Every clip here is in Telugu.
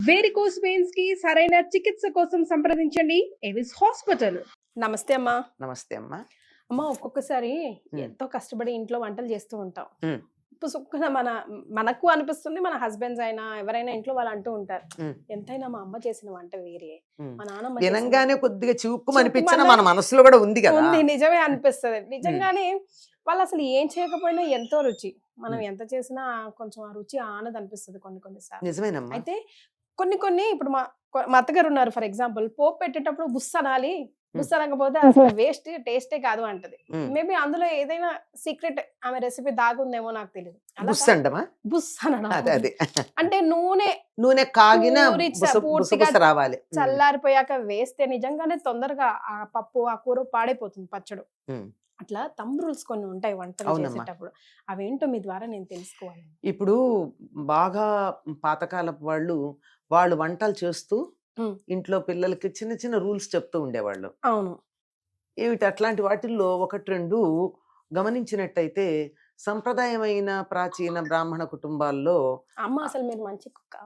వేరికోస్ వెయిన్స్ కి సరైన చికిత్స కోసం సంప్రదించండి ఎవిస్ హాస్పిటల్. నమస్తే అమ్మా. నమస్తే అమ్మా. అమ్మా, ఒక్కొక్కసారి ఎంతో కష్టపడి ఇంట్లో వంటలు చేస్తూ ఉంటాం. పుసుక్కున మనకు అనిపిస్తుంది, మన హస్బెండ్స్ అయినా ఎవరైనా ఇంట్లో వాళ్ళు అంటూ ఉంటారు, ఎంతైనా మా అమ్మ చేసిన వంట వేరే, మా నాన్నమ్మ వినంగానే కొద్దిగా చూపు అనిపించిన మన మనసులో కూడా ఉంది కదా. ఉంది, నిజమే అనిపిస్తుంది. నిజంగానే వాళ్ళు అసలు ఏం చేయకపోయినా ఎంతో రుచి, మనం ఎంత చేసినా కొంచెం ఆ రుచి ఆనది అనిపిస్తుంది కొన్నిసార్లు. నిజమేనమ్మా. అయితే కొన్ని ఇప్పుడు మా అత్తగారు ఉన్నారు, ఫర్ ఎగ్జాంపుల్ పోపు పెట్టేటప్పుడు బుస్ అనాలి, బుస్ అనకపోతే అసలు వేస్ట్ టేస్టే కాదు అంటది. మేబీ అందులో ఏదైనా సీక్రెట్ ఆమె రెసిపీ దాగుందేమో నాకు తెలియదు. బుస్ అంటే నూనె కాగిన రావాలి, చల్లారిపోయాక వేస్తే నిజంగానే తొందరగా ఆ పప్పు ఆ కూర పాడైపోతుంది, పచ్చడు. అట్లా థంబ్ రూల్స్ కొన్ని ఉంటాయి వంటలు చేసేటప్పుడు, అవేంటో మీ ద్వారా నేను తెలుసుకోవాలి. ఇప్పుడు బాగా పాతకాలపు వాళ్ళు వంటలు చేస్తూ ఇంట్లో పిల్లలకి చిన్న చిన్న రూల్స్ చెప్తూ ఉండేవాళ్ళు. అవును. ఏమిటి అట్లాంటి వాటిల్లో ఒకటి రెండు గమనించినట్టయితే, సంప్రదాయమైన ప్రాచీన బ్రాహ్మణ కుటుంబాల్లో అమ్మ అసలు మీరు మంచి cook,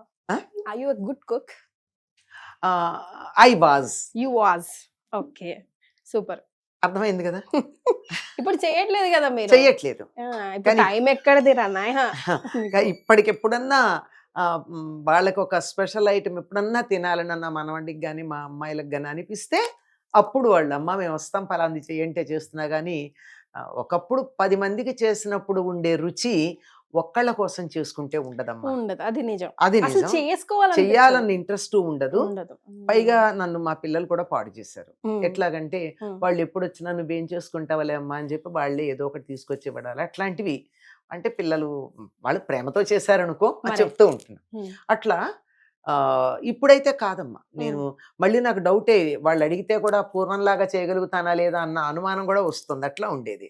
are you a good cook? I was. You was. Okay, super. అర్థమైంది కదా. ఇప్పుడు చేయట్లేదు కదా మీరు? చెయ్యట్లేదు. టైం ఎక్కడది రా. ఇప్పటికెప్పుడన్నా వాళ్ళకి ఒక స్పెషల్ ఐటమ్ ఎప్పుడన్నా తినాలన్నా మనవాడికి కానీ మా అమ్మాయిలకు కానీ అనిపిస్తే అప్పుడు వాళ్ళు, అమ్మ మేము వస్తాం పలాంది చేయంటే చేస్తున్నా. కానీ ఒకప్పుడు 10 మందికి చేసినప్పుడు ఉండే రుచి ఒక్కళ్ళ కోసం చేసుకుంటే ఉండదమ్మా. ఉండదు, అది నిజం. అది నిజం. చెయ్యాలన్న ఇంట్రెస్ట్ ఉండదు. పైగా నన్ను మా పిల్లలు కూడా పాడు చేశారు. ఎట్లాగంటే వాళ్ళు ఎప్పుడు వచ్చినా నువ్వేం చేసుకుంటావులే అమ్మా అని చెప్పి వాళ్ళే ఏదో ఒకటి తీసుకొచ్చి ఇవ్వడాలి. అట్లాంటివి అంటే పిల్లలు వాళ్ళు ప్రేమతో చేశారనుకో అని చెప్తూ ఉంటున్నాను. అట్లా ఇప్పుడైతే కాదమ్మా. నేను మళ్ళీ నాకు డౌటే, వాళ్ళు అడిగితే కూడా పూర్వంలాగా చేయగలుగుతానా లేదా అన్న అనుమానం కూడా వస్తుంది. అట్లా ఉండేది.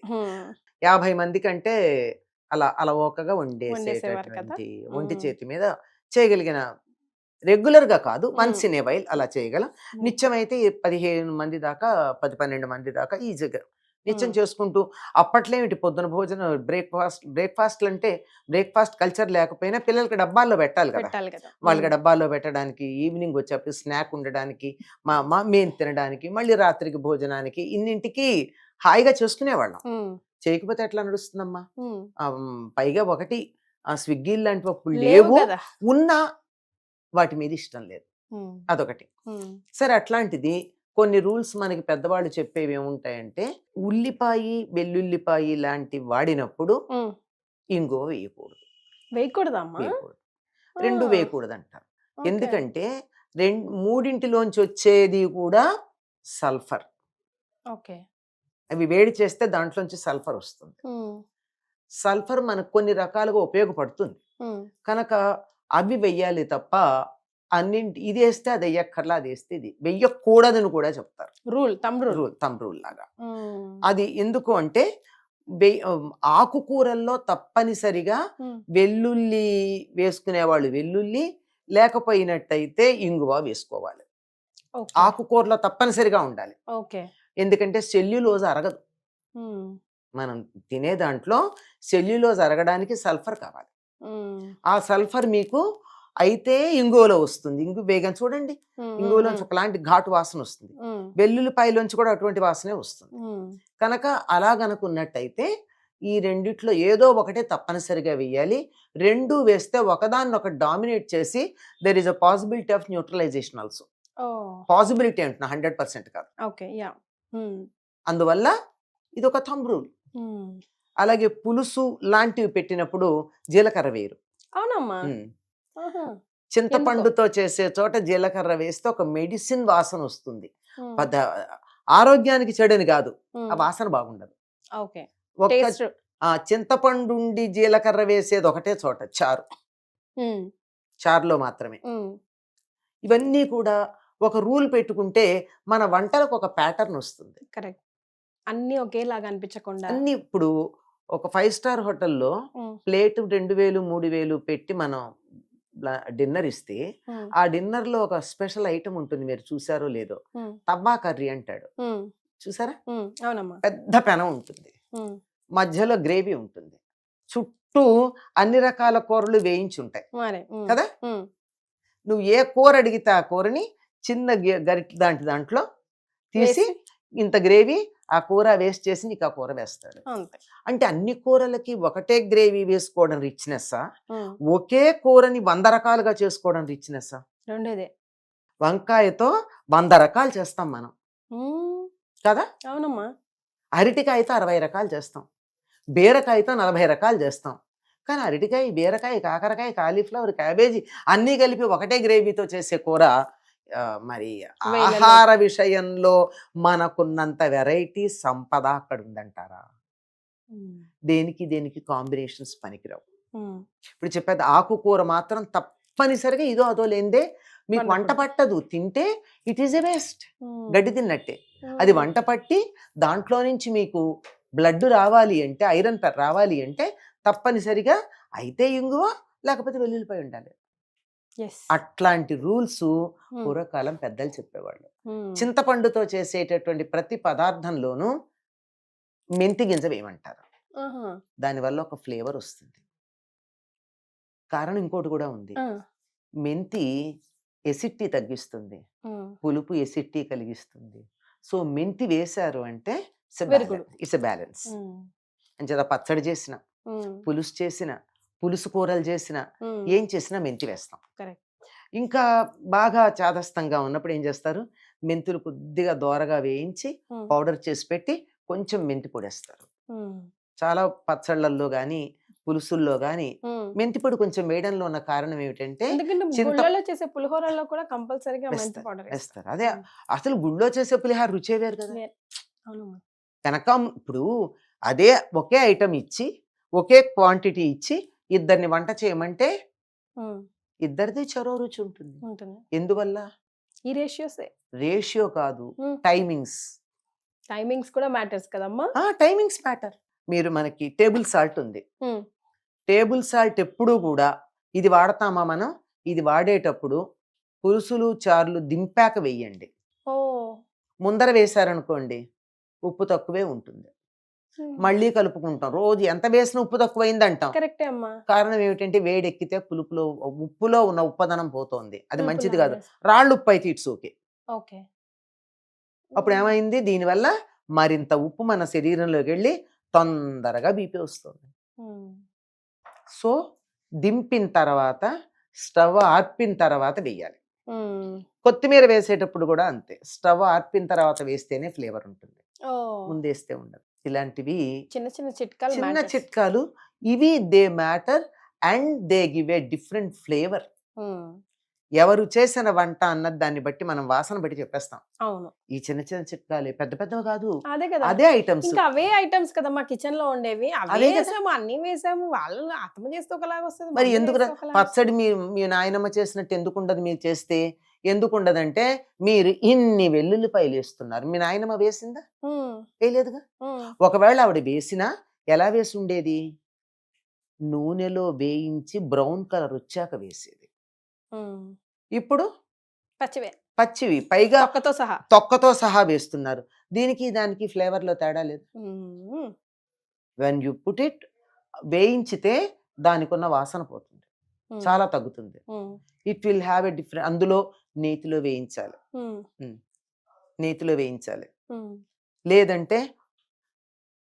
50 మంది కంటే అలా ఓకగా వండేసేటటువంటి ఒంటి చేతి మీద చేయగలిగిన, రెగ్యులర్ గా కాదు, వన్స్ ఇన్ ఏ వైల్ అలా చేయగలం. నిత్యం అయితే 15 మంది దాకా 10-12 మంది దాకా ఈజీగా నిత్యం చేసుకుంటూ. అప్పట్లో ఏమిటి పొద్దున భోజనం బ్రేక్ఫాస్ట్ అంటే బ్రేక్ఫాస్ట్ కల్చర్ లేకపోయినా పిల్లలకి డబ్బాల్లో పెట్టాలి కదా. వాళ్ళకి డబ్బాల్లో పెట్టడానికి, ఈవినింగ్ వచ్చేప్పుడు స్నాక్ ఉండడానికి, మేము తినడానికి, మళ్ళీ రాత్రికి భోజనానికి, ఇన్నింటికి హాయిగా చేసుకునేవాళ్ళం. చేయకపోతే ఎట్లా నడుస్తుందమ్మా? పైగా ఒకటి స్విగ్గీ లాంటి పప్పులు లేవు, ఉన్నా వాటి మీద ఇష్టం లేదు, అదొకటి. సరే, అట్లాంటిది కొన్ని రూల్స్ మనకి పెద్దవాళ్ళు చెప్పేవి ఏముంటాయంటే, ఉల్లిపాయ వెల్లుల్లిపాయ లాంటి వాడినప్పుడు ఇంగువ వేయకూడదు, రెండు వేయకూడదు అంటారు. ఎందుకంటే మూడింటిలోంచి వచ్చేది కూడా సల్ఫర్. అవి వేడి చేస్తే దాంట్లోంచి సల్ఫర్ వస్తుంది. సల్ఫర్ మనకు కొన్ని రకాలుగా ఉపయోగపడుతుంది కనుక అవి వెయ్యాలి తప్ప ఇది వేస్తే అది వెయ్యక్కర్లా, అది వేస్తే ఇది వెయ్యకూడదని కూడా చెప్తారు. థంబ్ రూల్ లాగా. అది ఎందుకు అంటే, ఆకుకూరల్లో తప్పనిసరిగా వెల్లుల్లి వేసుకునేవాళ్ళు వెల్లుల్లి, లేకపోయినట్టయితే ఇంగువ వేసుకోవాలి. ఆకుకూరలో తప్పనిసరిగా ఉండాలి. ఎందుకంటే సెల్యులోజ్ అరగదు. మనం తినే దాంట్లో సెల్యులోజ్ అరగడానికి సల్ఫర్ కావాలి. ఆ సల్ఫర్ మీకు అయితే ఇంగువలో వస్తుంది. ఇంగు వేగం చూడండి, ఇంగువలోంచి ఒకలాంటి ఘాటు వాసన వస్తుంది. వెల్లుల్లిపాయలోంచి కూడా అటువంటి వాసనే వస్తుంది. కనుక అలా గనుకున్నట్టయితే ఈ రెండిట్లో ఏదో ఒకటే తప్పనిసరిగా వేయాలి. రెండు వేస్తే ఒకదాన్ని ఒకటి డామినేట్ చేసి there is a possibility of neutralisation also. Possibility అంటున్నా, 100% కాదు. అందువల్ల ఇది ఒక థంబ్ రూల్. అలాగే పులుసు లాంటివి పెట్టినప్పుడు జీలకర్ర వేయరు. అవునమ్మా. చింతపండుతో చేసే చోట జీలకర్ర వేస్తే ఒక మెడిసిన్ వాసన వస్తుంది. ఆరోగ్యానికి చెడని కాదు, ఆ వాసన బాగుండదు. చింతపండు జీలకర్ర వేసేది ఒకటే చోట, చారులో మాత్రమే. ఇవన్నీ కూడా ఒక రూల్ పెట్టుకుంటే మన వంటలకు ఒక ప్యాటర్న్ వస్తుంది. కరెక్ట్. అన్ని ఒకేలాగా అనిపించకుండా. అన్ని ఇప్పుడు ఒక 5 స్టార్ హోటల్లో ప్లేట్ 2000 3000 పెట్టి మనం డిన్నర్ ఇస్తే, ఆ డిన్నర్ లో ఒక స్పెషల్ ఐటమ్ ఉంటుంది, మీరు చూసారో లేదో, తవ్వా కర్రీ అంటాడు. చూసారా? పెద్ద పెనం ఉంటుంది, మధ్యలో గ్రేవీ ఉంటుంది, చుట్టూ అన్ని రకాల కూరలు వేయించి ఉంటాయి కదా. నువ్వు ఏ కూర అడిగితే ఆ కూరని చిన్న గరిటె దాంట్లో తీసి ఇంత గ్రేవీ ఆ కూర వేస్ట్ చేసి నీకు ఆ కూర వేస్తాడు. అంటే అన్ని కూరలకి ఒకటే గ్రేవీ వేసుకోవడం రిచ్నెస్, ఒకే కూరని 100 రకాలుగా చేసుకోవడం రిచ్నెస్. రెండేదే. వంకాయతో 100 రకాలు చేస్తాం మనం కదా. అవునమ్మా. అరటికాయతో 60 రకాలు చేస్తాం, బీరకాయతో 40 రకాలు చేస్తాం. కానీ అరటికాయ, బీరకాయ, కాకరకాయ, కాలీఫ్లవర్, క్యాబేజీ అన్నీ కలిపి ఒకటే గ్రేవీతో చేసే కూర మరి ఆహార విషయంలో మనకున్నంత వెరైటీ సంపద అక్కడ ఉందంటారా? దేనికి కాంబినేషన్స్ పనికిరావు. ఇప్పుడు చెప్పేది ఆకుకూర మాత్రం తప్పనిసరిగా ఇదో అదో లేదే మీకు వంట పట్టదు. తింటే ఇట్ ఈస్ ఎ వేస్ట్, గడ్డి తిన్నట్టే. అది వంట పట్టి దాంట్లో నుంచి మీకు బ్లడ్ రావాలి అంటే, ఐరన్ రావాలి అంటే తప్పనిసరిగా అయితే ఇంగువ లేకపోతే వెల్లుల్లిపాయ ఉండాలి. అట్లాంటి రూల్స్ పూర్వకాలం పెద్దలు చెప్పేవాళ్ళు. చింతపండుతో చేసేటటువంటి ప్రతి పదార్థంలోనూ మెంతి గింజ వేయమంటారు. దానివల్ల ఒక ఫ్లేవర్ వస్తుంది. కారణం ఇంకోటి కూడా ఉంది. మెంతి ఎసిడిటీ తగ్గిస్తుంది, పులుపు ఎసిడిటీ కలిగిస్తుంది. సో మెంతి వేశారు అంటే ఇట్స్ ఎ బ్యాలెన్స్. అంచేత పచ్చడి చేసిన, పులుసు చేసిన, పులుసు కూరలు చేసిన, ఏం చేసినా మెంతి వేస్తాం. ఇంకా బాగా చాదస్తంగా ఉన్నప్పుడు ఏం చేస్తారు, మెంతులు కొద్దిగా దోరగా వేయించి పౌడర్ చేసి పెట్టి కొంచెం మెంతి పొడేస్తారు. చాలా పచ్చళ్ళల్లో గాని పులుసుల్లో గాని మెంతి పొడి కొంచెం వేయడంలో ఉన్న కారణం ఏమిటంటే చేసే పులిహోరలో కూడా కంపల్సరీగా వేస్తారు. అదే అసలు గుళ్ళో చేసే పులిహోర రుచే వేరు కదా. కనుక ఇప్పుడు అదే ఒకే ఐటమ్ ఇచ్చి ఒకే క్వాంటిటీ ఇచ్చి ఇద్దరిని వంట చేయమంటే ఇద్దరిది చెరో రుచి ఉంటుంది. ఎందువల్ల? ఈ రేషియో కాదు, టైమింగ్స్ కూడా మ్యాటర్స్ కదమ్మా. Timings matter. మీరు మనకి టేబుల్ సాల్ట్ ఉంది, టేబుల్ సాల్ట్ ఎప్పుడూ కూడా ఇది వాడతామా మనం, ఇది వాడేటప్పుడు పులుసులు చారులు దింపాక వేయండి. ముందర వేశారనుకోండి ఉప్పు తక్కువే ఉంటుంది, మళ్ళీ కలుపుకుంటాం. రోజు ఎంత వేసినా ఉప్పు తక్కువైంది అంటాం. కారణం ఏమిటంటే వేడెక్కితే పులుపులో ఉప్పులో ఉన్న ఉప్పదనం పోతోంది, అది మంచిది కాదు. రాళ్ళు ఉప్పు అయితే ఇట్స్ ఓకే. అప్పుడు ఏమైంది, దీనివల్ల మరింత ఉప్పు మన శరీరంలోకి వెళ్ళి తొందరగా బీపీ వస్తుంది. సో దింపిన తర్వాత స్టవ్ ఆర్పిన తర్వాత వేయాలి. కొత్తిమీర వేసేటప్పుడు కూడా అంతే, స్టవ్ ఆర్పిన తర్వాత వేస్తేనే ఫ్లేవర్ ఉంటుంది, ముందేస్తే ఉండదు. ఇలాంటివి చిన్న చిట్కాలు ఇవి, they matter and they give a different flavour. ఎవరు చేసిన వంట అన్నది దాన్ని బట్టి మనం వాసన బట్టి చెప్పేస్తాం. అవును, ఈ చిన్న చిన్న చిట్కాలే, పెద్ద పెద్దవి కాదు. అదే ఐటమ్స్, అవే ఐటమ్స్ కదా మా కిచెన్ లో ఉండేవి. అవే వేసాము, అన్ని వేసాము. వాళ్ళు అర్థం చేస్తే ఒకలాగా వస్తుంది. మరి ఎందుకు పచ్చడి మీ నాయనమ్మ చేసినట్టు ఎందుకు ఉండదు మీరు చేస్తే? ఎందుకు ఉండదంటే మీరు ఇన్ని వెల్లుల్లిపాయలు వేస్తున్నారు. మీ నాయనమ్మ వేసిందా? వేయలేదుగా. ఒకవేళ ఆవిడ వేసినా ఎలా వేసి ఉండేది? నూనెలో వేయించి బ్రౌన్ కలర్ వచ్చాక వేసేది. ఇప్పుడు పచ్చివి పైగా తొక్కతో సహా వేస్తున్నారు. దీనికి దానికి ఫ్లేవర్ లో తేడా లేదు. వెన్ యు పుట్ ఇట్, వేయించితే దానికి ఉన్న వాసన పోతుంది, చాలా తగ్గుతుంది. It will have a different. అందులో నేతిలో వేయించాలి. లేదంటే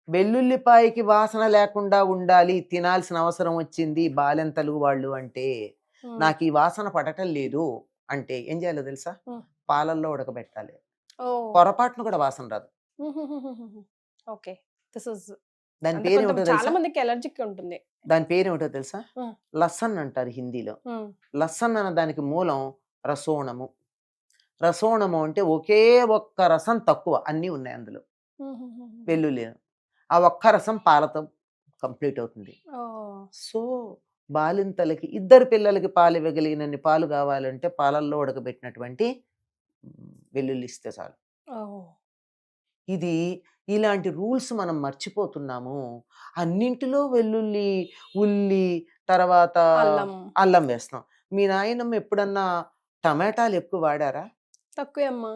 వెల్లుల్లిపాయకి వాసన లేకుండా ఉండాలి, తినాల్సిన అవసరం వచ్చింది బాలెంతలు వాళ్ళు అంటే, నాకు ఈ వాసన పడటం లేదు అంటే ఏం చేయాలో తెలుసా? పాలల్లో ఉడకబెట్టాలి. పొరపాటును కూడా వాసన రాదు. దాని పేరు ఏమిటో తెలుసా? దాని పేరు ఏమిటో తెలుసా? లసన్ అంటారు హిందీలో. లసన్ అన్న దానికి మూలం రసోణము. రసోణము అంటే ఒకే ఒక్క రసం తక్కువ, అన్నీ ఉన్నాయి అందులో, వెల్లుల్లి. ఆ ఒక్క రసం పాలతో కంప్లీట్ అవుతుంది. సో బాలింతలకి, ఇద్దరు పిల్లలకి పాలు ఇవ్వగలిగినన్ని పాలు కావాలంటే పాలల్లో ఉడకబెట్టినటువంటి వెల్లుల్లి ఇస్తే చాలు. ఇది ఇలాంటి రూల్స్ మనం మర్చిపోతున్నాము. అన్నింటిలో వెల్లుల్లి, ఉల్లి, తర్వాత అల్లం వేస్తాం. మీ నాయనమ్మ ఎప్పుడన్నా టమాటాలు ఎక్కువ వాడారా? తక్కువే అమ్మా.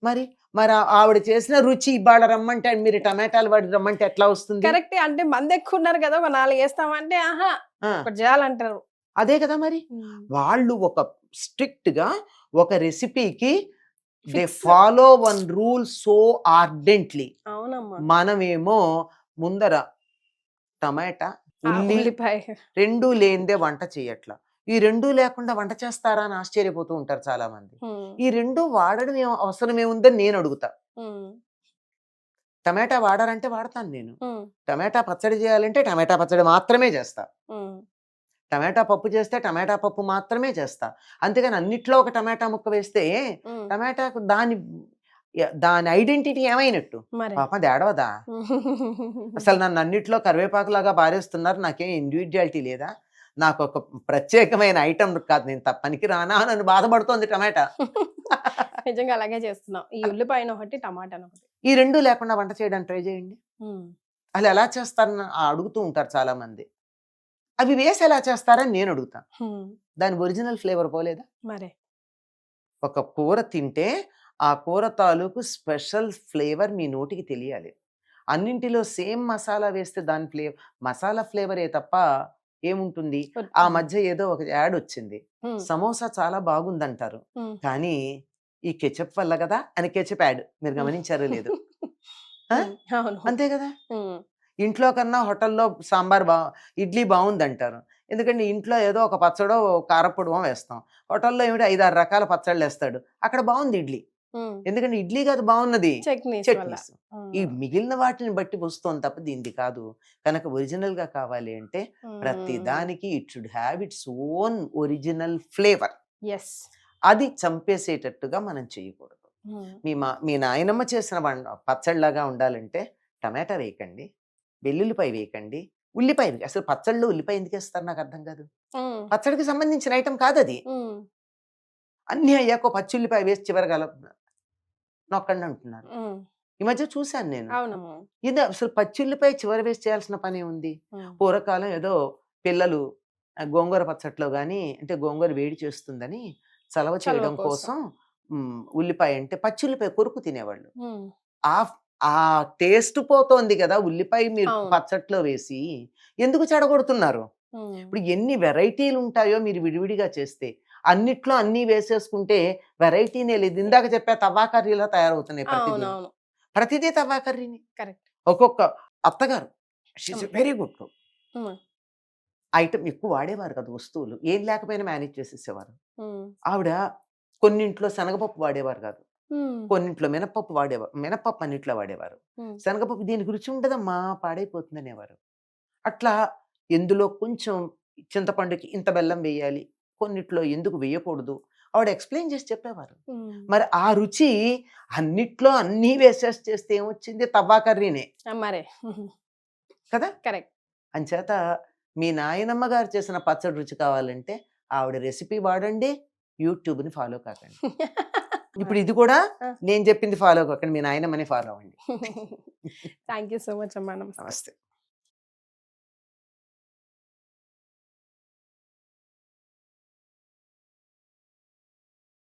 మరి ఆవిడ చేసిన రుచి ఇవాళ రమ్మంటే మీరు టమాటాలు వాడి రమ్మంటే ఎట్లా వస్తుంది? కరెక్ట్. అంటే మంది ఎక్కువ ఉన్నారు కదా, ఒక 4 వేస్తామంటే ఆహా చేయాలంటారు. అదే కదా మరి. వాళ్ళు ఒక స్ట్రిక్ట్ గా ఒక రెసిపీకి they Fix. Follow one rule so ardently. అవునమ్మా. మనమేమో ముందర టమాటా ఉల్లి ఉల్లిపాయ. రెండూ లేనిదే వంట చేయట్లా. ఈ రెండూ లేకుండా వంట చేస్తారా అని ఆశ్చర్యపోతూ ఉంటారు చాలా మంది. ఈ రెండు వాడడం అవసరం ఏముందని నేను అడుగుతా. టమాటా వాడారంటే వాడతాను నేను. టమాటా పచ్చడి చేయాలంటే టమాటా పచ్చడి మాత్రమే చేస్తా. టమాటా పప్పు చేస్తే టమాటా పప్పు మాత్రమే చేస్తా. అంతేగాని అన్నిట్లో ఒక టమాటా ముక్క వేస్తే టమాటాకు దాని ఐడెంటిటీ ఏమైనట్టు? పాప అది ఏడవదా? అసలు నన్ను అన్నిట్లో కరివేపాకులాగా పారేస్తున్నారు, నాకేం ఇండివిజువాలిటీ లేదా, నాకు ఒక ప్రత్యేకమైన ఐటమ్ కాదు, నేను పనికి రానా నన్ను బాధపడుతోంది టమాటా. నిజంగా అలాగే చేస్తున్నాం. ఈ ఉల్లిపాయను ఒకటి, టమాటాను ఒకటి. ఈ రెండు లేకుండా వంట చేయడానికి ట్రై చేయండి. అసలు ఎలా చేస్తారని అడుగుతూ ఉంటారు చాలా మంది. అవి వేసి ఎలా చేస్తారని నేను అడుగుతా. దాని ఒరిజినల్ ఫ్లేవర్ పోలేదా? మరే ఒక కూర తింటే ఆ కూర తాలూకు స్పెషల్ ఫ్లేవర్ మీ నోటికి తెలియాలి. అన్నింటిలో సేమ్ మసాలా వేస్తే దాని మసాలా ఫ్లేవరే తప్ప ఏముంటుంది? ఆ మధ్య ఏదో ఒక యాడ్ వచ్చింది, సమోసా చాలా బాగుందంటారు, కానీ ఈ కెచప్ వల్ల కదా అని కెచప్ యాడ్. మీరు గమనించారో లేదు? అంతే కదా. ఇంట్లో కన్నా హోటల్లో సాంబార్ ఇడ్లీ బాగుందంటారు, ఎందుకంటే ఇంట్లో ఏదో ఒక పచ్చడో కారపొడమో వేస్తాం, హోటల్లో ఏమిటి 5-6 రకాల పచ్చళ్ళు వేస్తాడు, అక్కడ బాగుంది ఇడ్లీ, ఎందుకంటే ఇడ్లీ కాదు బాగున్నది, చట్నీస్. ఈ మిగిలిన వాటిని బట్టి వస్తుంది తప్ప దీనిది కాదు. కనుక ఒరిజినల్ గా కావాలి అంటే ప్రతి దానికి it should have its own original flavour. అది చంపేసేటట్టుగా మనం చేయకూడదు. మీ నాయనమ్మ చేసిన పచ్చళ్ళలాగా ఉండాలంటే టమాటా వేయకండి, వెల్లుల్లిపాయ వేయకండి, ఉల్లిపాయ. అసలు పచ్చళ్ళు ఉల్లిపాయ ఎందుకు వేస్తారు నాకు అర్థం కాదు. పచ్చడికి సంబంధించిన ఐటమ్ కాదు అది. అన్ని అయ్యాక పచ్చుల్లిపాయ వేసి చివరగల నొక్కండి అంటున్నారు. ఈ మధ్య చూశాను నేను. ఇది అసలు పచ్చుల్లిపాయ చివరి వేసి చేయాల్సిన పని ఉంది. పూర్వకాలం ఏదో పిల్లలు గోంగూర పచ్చట్లో గాని, అంటే గోంగూర వేడి చేస్తుందని చలవ చేయడం కోసం ఉల్లిపాయ అంటే పచ్చుల్లిపాయ కొరుకు తినేవాళ్ళు. ఆ టేస్ట్ పోతోంది కదా ఉల్లిపాయ మీరు పచ్చట్లో వేసి, ఎందుకు చెడగొడుతున్నారు? ఇప్పుడు ఎన్ని వెరైటీలు ఉంటాయో మీరు విడివిడిగా చేస్తే, అన్నిట్లో అన్ని వేసేసుకుంటే వెరైటీనే లేదు. ఇందాక చెప్పా తవ్వా కర్రీలో తయారవుతున్నాయి ప్రతిదీ తవ్వా కర్రీని. ఒక్కొక్క అత్తగారు వెరీ గుడ్ ఐటమ్ ఎక్కువ వాడేవారు కదా, వస్తువులు ఏం లేకపోయినా మేనేజ్ చేసేసేవారు. ఆవిడ కొన్నింట్లో శనగపప్పు వాడేవారు కాదు, కొన్నింట్లో మినపప్పు వాడేవారు, మినపప్పు అన్నిట్లో వాడేవారు. శనగపప్పు దీనికి రుచి ఉండదమ్మా, పాడైపోతుంది అనేవారు. అట్లా ఎందులో కొంచెం చింతపండుకి ఇంత బెల్లం వేయాలి, కొన్నిట్లో ఎందుకు వేయకూడదు, ఆవిడ ఎక్స్ప్లెయిన్ చేసి చెప్పేవారు. మరి ఆ రుచి అన్నిట్లో అన్నీ వేసేసి చేస్తే ఏమొచ్చింది? తవ్వా కర్రీనే కదా. కరెక్ట్. అంచేత మీ నాయనమ్మ గారు చేసిన పచ్చడి రుచి కావాలంటే ఆవిడ రెసిపీ వాడండి, యూట్యూబ్ని ఫాలో కాకండి. ఇప్పుడు ఇది కూడా నేను చెప్పింది ఫాలో కాకండి, మీ నాయనమ్మని ఫాలో అవ్వండి. థ్యాంక్ యూ సో మచ్ అమ్మా. నమస్తే.